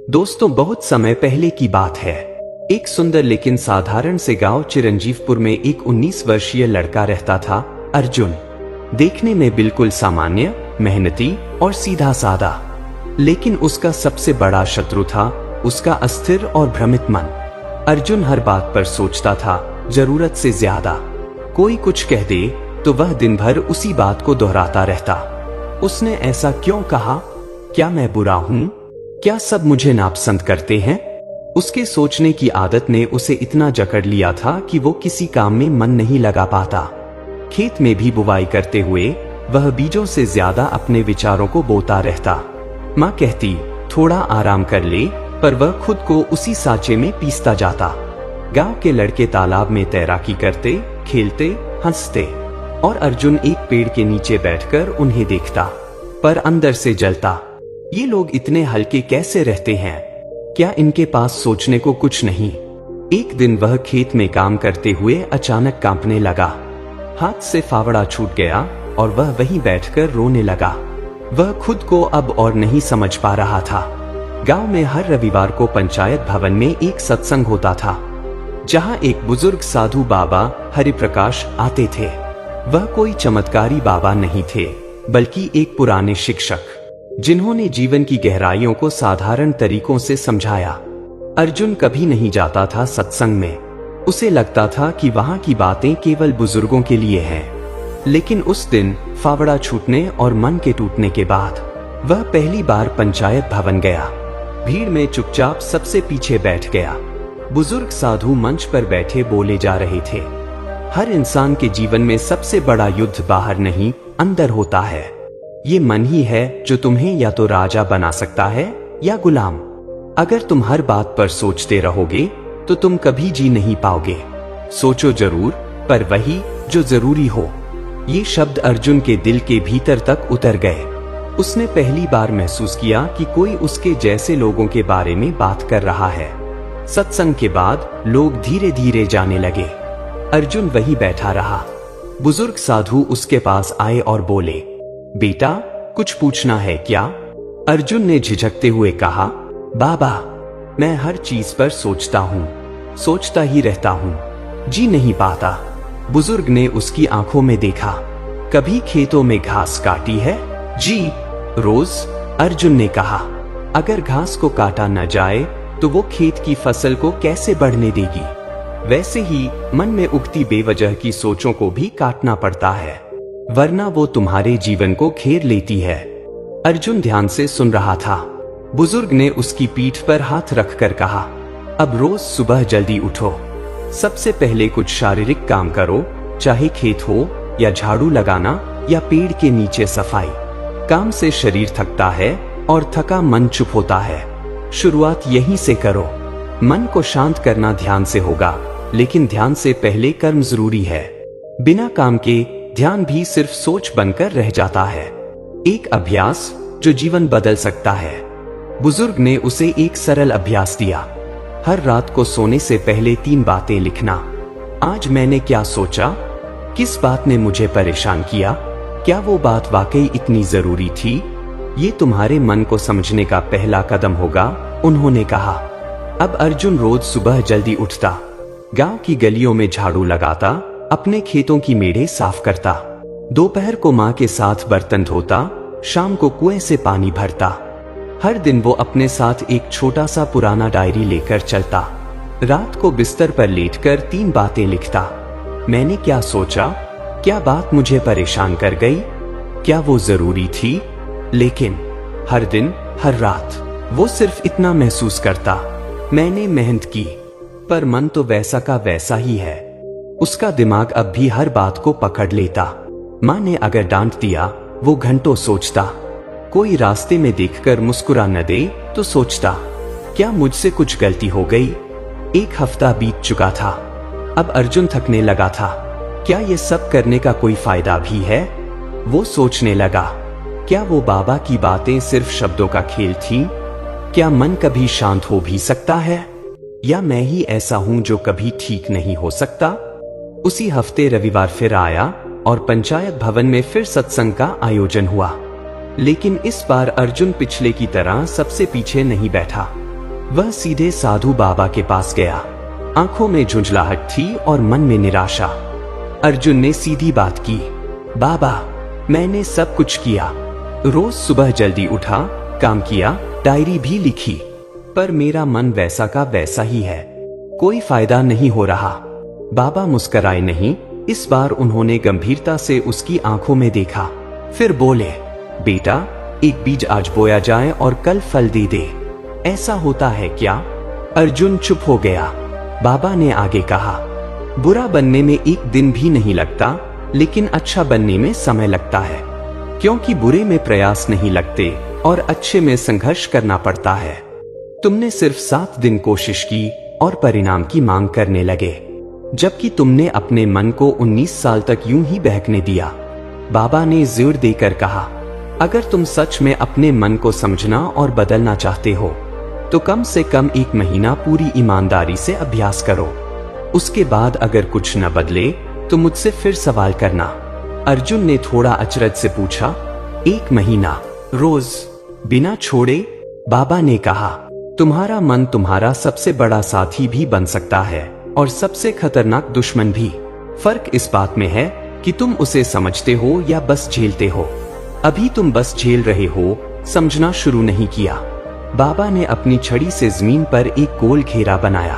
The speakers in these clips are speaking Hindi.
दोस्तों, बहुत समय पहले की बात है। एक सुंदर लेकिन साधारण से गांव चिरंजीवपुर में एक 19 वर्षीय लड़का रहता था, अर्जुन। देखने में बिल्कुल सामान्य, मेहनती और सीधा साधा, लेकिन उसका सबसे बड़ा शत्रु था उसका अस्थिर और भ्रमित मन। अर्जुन हर बात पर सोचता था, जरूरत से ज्यादा। कोई कुछ कह दे तो वह दिन भर उसी बात को दोहराता रहता। उसने ऐसा क्यों कहा? क्या मैं बुरा हूं? क्या सब मुझे नापसंद करते हैं? उसके सोचने की आदत ने उसे इतना जकड़ लिया था कि वो किसी काम में मन नहीं लगा पाता। खेत में भी बुवाई करते हुए वह बीजों से ज्यादा अपने विचारों को बोता रहता। माँ कहती, थोड़ा आराम कर ले, पर वह खुद को उसी सांचे में पीसता जाता। गांव के लड़के तालाब में तैराकी करते, खेलते, हंसते, और अर्जुन एक पेड़ के नीचे बैठकर उन्हें देखता, पर अंदर से जलता। ये लोग इतने हल्के कैसे रहते हैं? क्या इनके पास सोचने को कुछ नहीं? एक दिन वह खेत में काम करते हुए अचानक कांपने लगा। हाथ से फावड़ा छूट गया और वह वहीं बैठकर रोने लगा। वह खुद को अब और नहीं समझ पा रहा था। गांव में हर रविवार को पंचायत भवन में एक सत्संग होता था, जहां एक बुजुर्ग साधु बाबा हरिप्रकाश आते थे। वह कोई चमत्कारी बाबा नहीं थे, बल्कि एक पुराने शिक्षक, जिन्होंने जीवन की गहराइयों को साधारण तरीकों से समझाया। अर्जुन कभी नहीं जाता था सत्संग में। उसे लगता था कि वहां की बातें केवल बुजुर्गों के लिए हैं। लेकिन उस दिन फावड़ा छूटने और मन के टूटने के बाद वह पहली बार पंचायत भवन गया। भीड़ में चुपचाप सबसे पीछे बैठ गया। बुजुर्ग साधु मंच पर बैठे बोले जा रहे थे, हर इंसान के जीवन में सबसे बड़ा युद्ध बाहर नहीं, अंदर होता है। ये मन ही है जो तुम्हें या तो राजा बना सकता है या गुलाम। अगर तुम हर बात पर सोचते रहोगे तो तुम कभी जी नहीं पाओगे। सोचो जरूर, पर वही जो जरूरी हो। ये शब्द अर्जुन के दिल के भीतर तक उतर गए। उसने पहली बार महसूस किया कि कोई उसके जैसे लोगों के बारे में बात कर रहा है। सत्संग के बाद लोग धीरे धीरे जाने लगे। अर्जुन वहीं बैठा रहा। बुजुर्ग साधु उसके पास आए और बोले, बेटा, कुछ पूछना है क्या? अर्जुन ने झिझकते हुए कहा, बाबा, मैं हर चीज पर सोचता हूँ, सोचता ही रहता हूँ, जी नहीं पाता। बुजुर्ग ने उसकी आंखों में देखा। कभी खेतों में घास काटी है? जी, रोज, अर्जुन ने कहा। अगर घास को काटा न जाए तो वो खेत की फसल को कैसे बढ़ने देगी? वैसे ही मन में उगती बेवजह की सोचों को भी काटना पड़ता है, वरना वो तुम्हारे जीवन को घेर लेती है। अर्जुन ध्यान से सुन रहा था। बुजुर्ग ने उसकी पीठ पर हाथ रखकर कहा, अब रोज सुबह जल्दी उठो। सबसे पहले कुछ शारीरिक काम करो, चाहे खेत हो या झाड़ू लगाना या पेड़ के नीचे सफाई। काम से शरीर थकता है और थका मन चुप होता है। शुरुआत यहीं से करो। मन को शांत करना ध्यान से होगा, लेकिन ध्यान से पहले कर्म जरूरी है। बिना काम के ध्यान भी सिर्फ सोच बनकर रह जाता है। एक अभ्यास जो जीवन बदल सकता है। बुजुर्ग ने उसे एक सरल अभ्यास दिया। हर रात को सोने से पहले 3 बातें लिखना। आज मैंने क्या सोचा? किस बात ने मुझे परेशान किया? क्या वो बात वाकई इतनी जरूरी थी? ये तुम्हारे मन को समझने का पहला कदम होगा, उन्होंने कहा। अब अर्जुन रोज सुबह जल्दी उठता, गांव की गलियों में झाड़ू लगाता, अपने खेतों की मेढ़े साफ करता, दोपहर को माँ के साथ बर्तन धोता, शाम को कुएं से पानी भरता। हर दिन वो अपने साथ एक छोटा सा पुराना डायरी लेकर चलता। रात को बिस्तर पर लेटकर 3 बातें लिखता। मैंने क्या सोचा? क्या बात मुझे परेशान कर गई? क्या वो जरूरी थी? लेकिन हर दिन, हर रात वो सिर्फ इतना महसूस करता, मैंने मेहनत की, पर मन तो वैसा का वैसा ही है। उसका दिमाग अब भी हर बात को पकड़ लेता। माँ ने अगर डांट दिया, वो घंटों सोचता। कोई रास्ते में देखकर मुस्कुरा न दे तो सोचता, क्या मुझसे कुछ गलती हो गई? 1 हफ्ता बीत चुका था। अब अर्जुन थकने लगा था। क्या ये सब करने का कोई फायदा भी है? वो सोचने लगा, क्या वो बाबा की बातें सिर्फ शब्दों का खेल थी? क्या मन कभी शांत हो भी सकता है? या मैं ही ऐसा हूं जो कभी ठीक नहीं हो सकता? उसी हफ्ते रविवार फिर आया और पंचायत भवन में फिर सत्संग का आयोजन हुआ। लेकिन इस बार अर्जुन पिछले की तरह सबसे पीछे नहीं बैठा। वह सीधे साधु बाबा के पास गया। आंखों में झुंझलाहट थी और मन में निराशा। अर्जुन ने सीधी बात की, बाबा, मैंने सब कुछ किया। रोज सुबह जल्दी उठा, काम किया, डायरी भी लिखी, पर मेरा मन वैसा का वैसा ही है। कोई फायदा नहीं हो रहा। बाबा मुस्कराए नहीं। इस बार उन्होंने गंभीरता से उसकी आंखों में देखा। फिर बोले, बेटा, एक बीज आज बोया जाए और कल फल दे दे। ऐसा होता है क्या? अर्जुन चुप हो गया। बाबा ने आगे कहा, बुरा बनने में एक दिन भी नहीं लगता, लेकिन अच्छा बनने में समय लगता है, क्योंकि बुरे में प्रयास नहीं लगते और अच्छे में संघर्ष करना पड़ता है। तुमने सिर्फ 7 दिन कोशिश की और परिणाम की मांग करने लगे, जबकि तुमने अपने मन को 19 साल तक यूं ही बहकने दिया। बाबा ने जोर देकर कहा, अगर तुम सच में अपने मन को समझना और बदलना चाहते हो, तो कम से कम 1 महीना पूरी ईमानदारी से अभ्यास करो। उसके बाद अगर कुछ न बदले तो मुझसे फिर सवाल करना। अर्जुन ने थोड़ा अचरज से पूछा, 1 महीना रोज बिना छोड़े? बाबा ने कहा, तुम्हारा मन तुम्हारा सबसे बड़ा साथी भी बन सकता है और सबसे खतरनाक दुश्मन भी। फर्क इस बात में है कि तुम उसे समझते हो या बस झेलते हो। अभी तुम बस झेल रहे हो, समझना शुरू नहीं किया। बाबा ने अपनी छड़ी से जमीन पर एक गोल घेरा बनाया।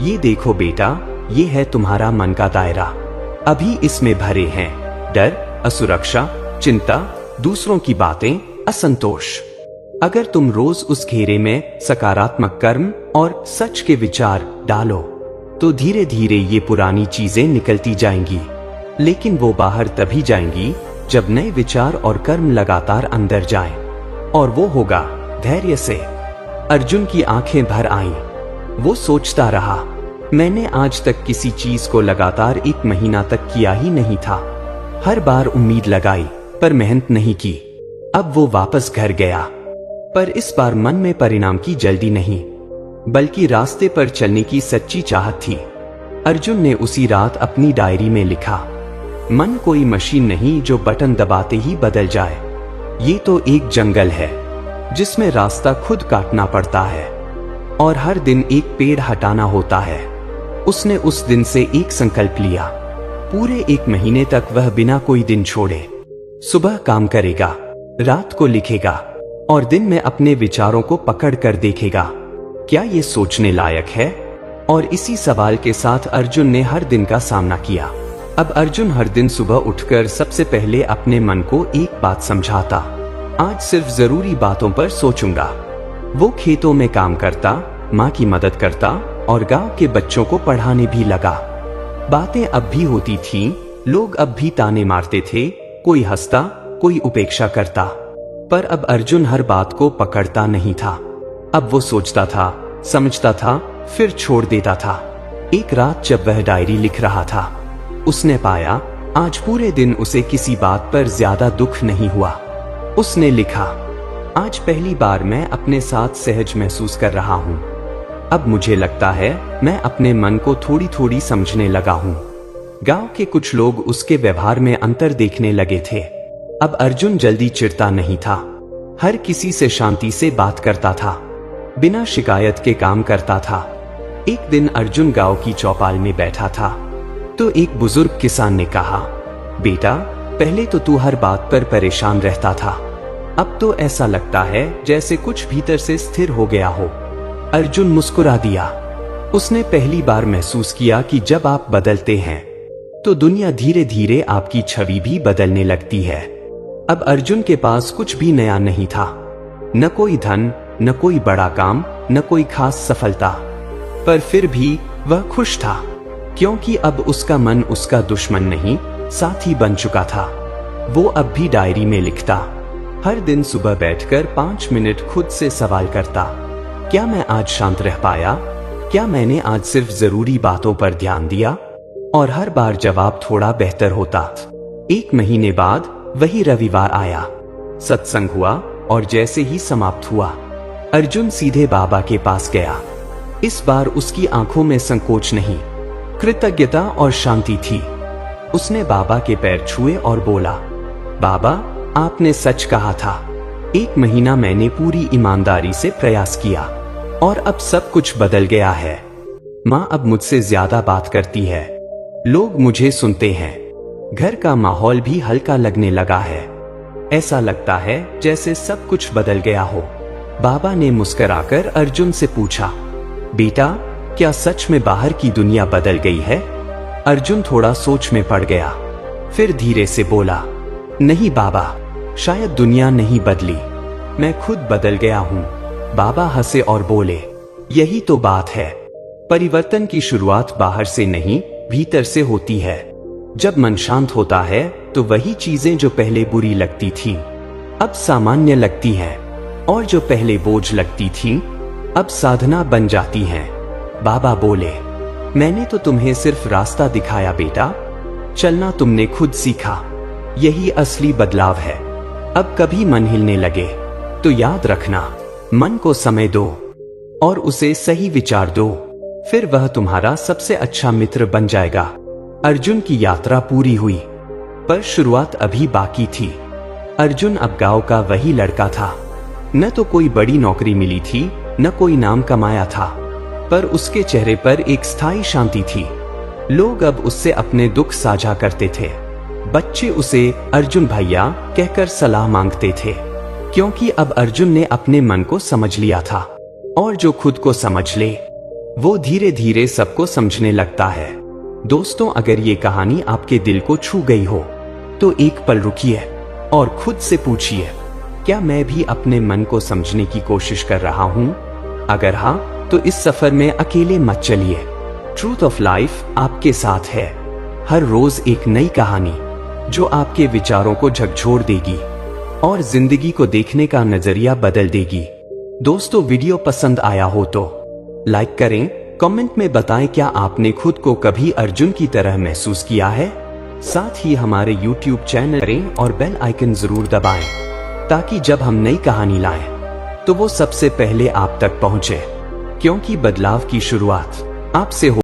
ये देखो बेटा, ये है तुम्हारा मन का दायरा। अभी इसमें भरे हैं डर, असुरक्षा, चिंता, दूसरों की बातें, असंतोष। अगर तुम रोज उस घेरे में सकारात्मक कर्म और सच के विचार डालो, तो धीरे धीरे ये पुरानी चीजें निकलती जाएंगी। लेकिन वो बाहर तभी जाएंगी जब नए विचार और कर्म लगातार अंदर जाएं, और वो होगा धैर्य से। अर्जुन की आंखें भर आईं। वो सोचता रहा, मैंने आज तक किसी चीज को लगातार 1 महीना तक किया ही नहीं था। हर बार उम्मीद लगाई पर मेहनत नहीं की। अब वो वापस घर गया, पर इस बार मन में परिणाम की जल्दी नहीं, बल्कि रास्ते पर चलने की सच्ची चाहत थी। अर्जुन ने उसी रात अपनी डायरी में लिखा, मन कोई मशीन नहीं जो बटन दबाते ही बदल जाए। ये तो एक जंगल है जिसमें रास्ता खुद काटना पड़ता है और हर दिन एक पेड़ हटाना होता है। उसने उस दिन से एक संकल्प लिया, पूरे 1 महीने तक वह बिना कोई दिन छोड़े सुबह काम करेगा, रात को लिखेगा और दिन में अपने विचारों को पकड़ कर देखेगा, क्या ये सोचने लायक है? और इसी सवाल के साथ अर्जुन ने हर दिन का सामना किया। अब अर्जुन हर दिन सुबह उठकर सबसे पहले अपने मन को एक बात समझाता, आज सिर्फ जरूरी बातों पर सोचूंगा। वो खेतों में काम करता, माँ की मदद करता और गांव के बच्चों को पढ़ाने भी लगा। बातें अब भी होती थीं, लोग अब भी ताने मारते थे, कोई हंसता, कोई उपेक्षा करता, पर अब अर्जुन हर बात को पकड़ता नहीं था। अब वो सोचता था, समझता था, फिर छोड़ देता था। एक रात जब वह डायरी लिख रहा था, उसने पाया आज पूरे दिन उसे किसी बात पर ज्यादा दुख नहीं हुआ। उसने लिखा, आज पहली बार मैं अपने साथ सहज महसूस कर रहा हूँ। अब मुझे लगता है मैं अपने मन को थोड़ी थोड़ी समझने लगा हूँ। गांव के कुछ लोग उसके व्यवहार में अंतर देखने लगे थे। अब अर्जुन जल्दी चिढ़ता नहीं था, हर किसी से शांति से बात करता था, बिना शिकायत के काम करता था। एक दिन अर्जुन गांव की चौपाल में बैठा था तो एक बुजुर्ग किसान ने कहा, बेटा, पहले तो तू हर बात पर परेशान रहता था, अब तो ऐसा लगता है जैसे कुछ भीतर से स्थिर हो गया हो। अर्जुन मुस्कुरा दिया। उसने पहली बार महसूस किया कि जब आप बदलते हैं तो दुनिया धीरे धीरे आपकी छवि भी बदलने लगती है। अब अर्जुन के पास कुछ भी नया नहीं था, न कोई धन, न कोई बड़ा काम, न कोई खास सफलता, पर फिर भी वह खुश था, क्योंकि अब उसका मन उसका दुश्मन नहीं, साथी बन चुका था। वो अब भी डायरी में लिखता, हर दिन सुबह बैठकर 5 मिनट खुद से सवाल करता, क्या मैं आज शांत रह पाया? क्या मैंने आज सिर्फ जरूरी बातों पर ध्यान दिया? और हर बार जवाब थोड़ा बेहतर होता। 1 महीने बाद वही रविवार आया, सत्संग हुआ और जैसे ही समाप्त हुआ, अर्जुन सीधे बाबा के पास गया। इस बार उसकी आंखों में संकोच नहीं, कृतज्ञता और शांति थी। उसने बाबा के पैर छुए और बोला, बाबा, आपने सच कहा था। 1 महीना मैंने पूरी ईमानदारी से प्रयास किया और अब सब कुछ बदल गया है। माँ अब मुझसे ज्यादा बात करती है, लोग मुझे सुनते हैं, घर का माहौल भी हल्का लगने लगा है। ऐसा लगता है जैसे सब कुछ बदल गया हो। बाबा ने मुस्कुराकर अर्जुन से पूछा, बेटा क्या सच में बाहर की दुनिया बदल गई है? अर्जुन थोड़ा सोच में पड़ गया, फिर धीरे से बोला, नहीं बाबा, शायद दुनिया नहीं बदली, मैं खुद बदल गया हूँ। बाबा हंसे और बोले, यही तो बात है, परिवर्तन की शुरुआत बाहर से नहीं भीतर से होती है। जब मन शांत होता है तो वही चीजें जो पहले बुरी लगती थी अब सामान्य लगती हैं, और जो पहले बोझ लगती थी अब साधना बन जाती हैं। बाबा बोले, मैंने तो तुम्हें सिर्फ रास्ता दिखाया बेटा, चलना तुमने खुद सीखा, यही असली बदलाव है। अब कभी मन हिलने लगे तो याद रखना, मन को समय दो और उसे सही विचार दो, फिर वह तुम्हारा सबसे अच्छा मित्र बन जाएगा। अर्जुन की यात्रा पूरी हुई, पर शुरुआत अभी बाकी थी। अर्जुन अब गांव का वही लड़का था। न तो कोई बड़ी नौकरी मिली थी, न कोई नाम कमाया था, पर उसके चेहरे पर एक स्थायी शांति थी। लोग अब उससे अपने दुख साझा करते थे। बच्चे उसे अर्जुन भैया कहकर सलाह मांगते थे, क्योंकि अब अर्जुन ने अपने मन को समझ लिया था, और जो खुद को समझ ले वो धीरे धीरे सबको समझने लगता है। दोस्तों, अगर ये कहानी आपके दिल को छू गई हो तो एक पल रुकिए और खुद से पूछिए, क्या मैं भी अपने मन को समझने की कोशिश कर रहा हूँ? अगर हाँ, तो इस सफर में अकेले मत चलिए। ट्रूथ ऑफ लाइफ आपके साथ है। हर रोज एक नई कहानी जो आपके विचारों को झकझोर देगी और जिंदगी को देखने का नजरिया बदल देगी। दोस्तों, वीडियो पसंद आया हो तो लाइक करें, कमेंट में बताएं क्या आपने खुद को कभी अर्जुन की तरह महसूस किया है। साथ ही हमारे YouTube चैनल करें और बेल आइकन जरूर दबाएं, ताकि जब हम नई कहानी लाएं तो वो सबसे पहले आप तक पहुंचे, क्योंकि बदलाव की शुरुआत आपसे हो।